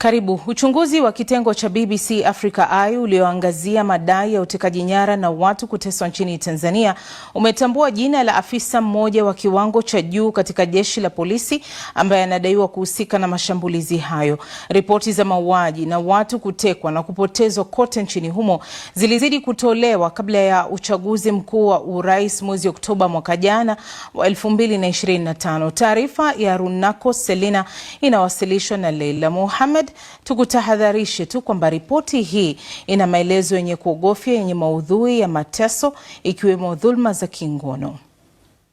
Karibu. Uchunguzi wa kitengo cha BBC Africa Eye ulioangazia madai ya utekaji nyara na watu kuteswa nchini Tanzania umetambua jina la afisa mmoja wa kiwango cha juu katika jeshi la polisi ambaye anadaiwa kuhusika na mashambulizi hayo. Ripoti za mauaji na watu kutekwa na kupotezwa kote nchini humo zilizidi kutolewa kabla ya uchaguzi mkuu wa urais mwezi Oktoba mwaka jana wa 2025. Taarifa ya Runako Selina inawasilishwa na Leila Mohamed. Tukutahadharishe tu kwamba ripoti hii ina maelezo yenye kuogofya yenye maudhui ya mateso ikiwemo dhulma za kingono.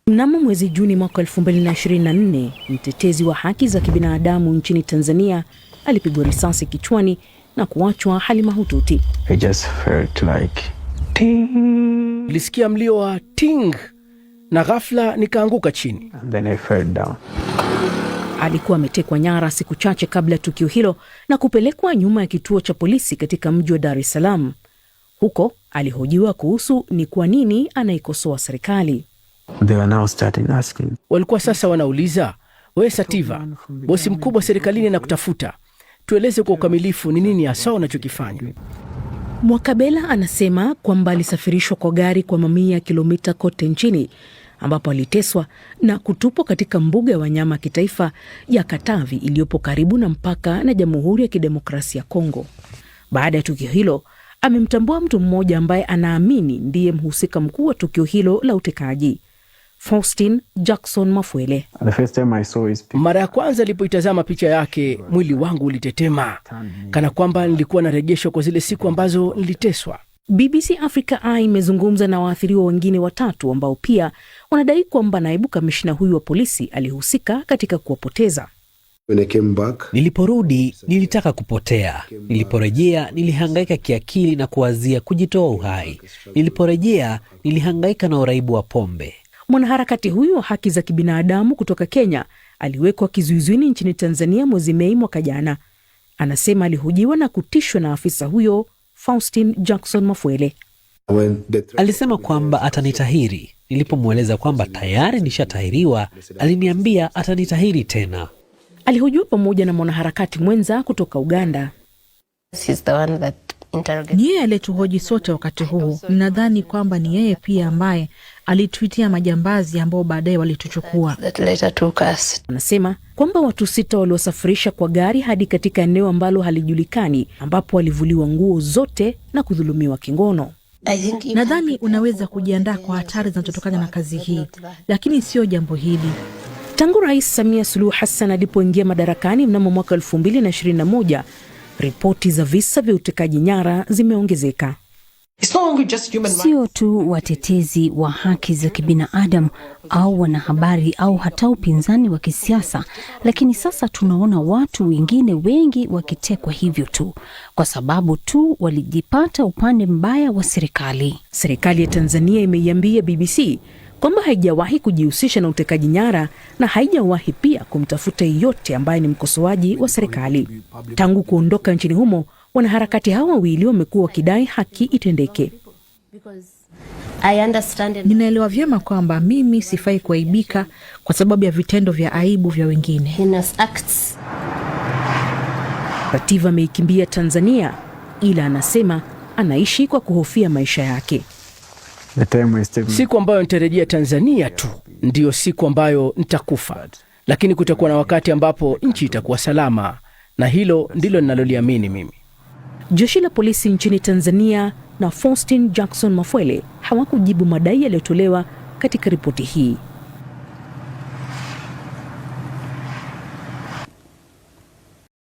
Mnamo mwezi Juni mwaka 2024, mtetezi wa haki za kibinadamu nchini Tanzania alipigwa risasi kichwani na kuachwa hali mahututi. I just felt like ting. Nilisikia mlio wa ting na ghafla nikaanguka chini. And then I fell down. Alikuwa ametekwa nyara siku chache kabla ya tukio hilo na kupelekwa nyuma ya kituo cha polisi katika mji wa Dar es Salaam. Huko alihojiwa kuhusu ni kwa nini anaikosoa serikali. They were now starting asking. Walikuwa sasa wanauliza, "Wewe Sativa, bosi mkubwa serikalini na kutafuta. Tueleze kwa ukamilifu ni nini hasa unachokifanya?" Mwakabela anasema kwamba alisafirishwa kwa gari kwa mamia ya kilomita kote nchini ambapo aliteswa na kutupwa katika mbuga ya wanyama kitaifa ya Katavi iliyopo karibu na mpaka na Jamhuri ya Kidemokrasia ya Kongo. Baada ya tukio hilo, amemtambua mtu mmoja ambaye anaamini ndiye mhusika mkuu wa tukio hilo la utekaji. Faustin Jackson Mafwele. Mara ya kwanza nilipoitazama picha yake, mwili wangu ulitetema kana kwamba nilikuwa narejeshwa kwa zile siku ambazo niliteswa. BBC Africa Eye imezungumza na waathiriwa wengine watatu ambao pia wanadai kwamba naibu kamishna huyu wa polisi alihusika katika kuwapoteza. Niliporudi nilitaka kupotea. Niliporejea nilihangaika kiakili na kuwazia kujitoa uhai. Niliporejea nilihangaika na uraibu wa pombe. Mwanaharakati huyu wa haki za kibinadamu kutoka Kenya aliwekwa kizuizini nchini Tanzania mwezi Mei mwaka jana. Anasema alihojiwa na kutishwa na afisa huyo Faustin Jackson Mafwele. Alisema kwamba atanitahiri. Nilipomweleza kwamba tayari nishatahiriwa, aliniambia atanitahiri tena. Alihojiwa pamoja na mwanaharakati mwenza kutoka Uganda. Yeye aliyetuhoji sote wakati huu. Ninadhani kwamba ni yeye pia ambaye alituitia majambazi ambao baadaye walituchukua. Anasema kwamba watu 6 waliosafirisha kwa gari hadi katika eneo ambalo halijulikani ambapo walivuliwa nguo zote na kudhulumiwa kingono. Nadhani unaweza kujiandaa kwa hatari zinazotokana na kazi hii, lakini sio jambo hili. Tangu Rais Samia Suluhu Hassan alipoingia madarakani mnamo mwaka 2021, ripoti za visa vya utekaji nyara zimeongezeka. Sio tu watetezi wa haki za kibinadamu au wanahabari au hata upinzani wa kisiasa, lakini sasa tunaona watu wengine wengi wakitekwa hivyo tu kwa sababu tu walijipata upande mbaya wa serikali. Serikali ya Tanzania imeiambia BBC kwamba haijawahi kujihusisha na utekaji nyara na haijawahi pia kumtafuta yeyote ambaye ni mkosoaji wa serikali. Tangu kuondoka nchini humo, wanaharakati hawa wawili wamekuwa wakidai haki itendeke. Ninaelewa vyema kwamba mimi sifai kuaibika kwa sababu ya vitendo vya aibu vya wengine. Sativa ameikimbia Tanzania, ila anasema anaishi kwa kuhofia maisha yake. Siku ambayo nitarejea Tanzania tu ndiyo siku ambayo nitakufa, lakini kutakuwa na wakati ambapo nchi itakuwa salama, na hilo ndilo ninaloliamini mimi. Jeshi la polisi nchini Tanzania na Faustin Jackson Mafwele hawakujibu madai yaliyotolewa katika ripoti hii.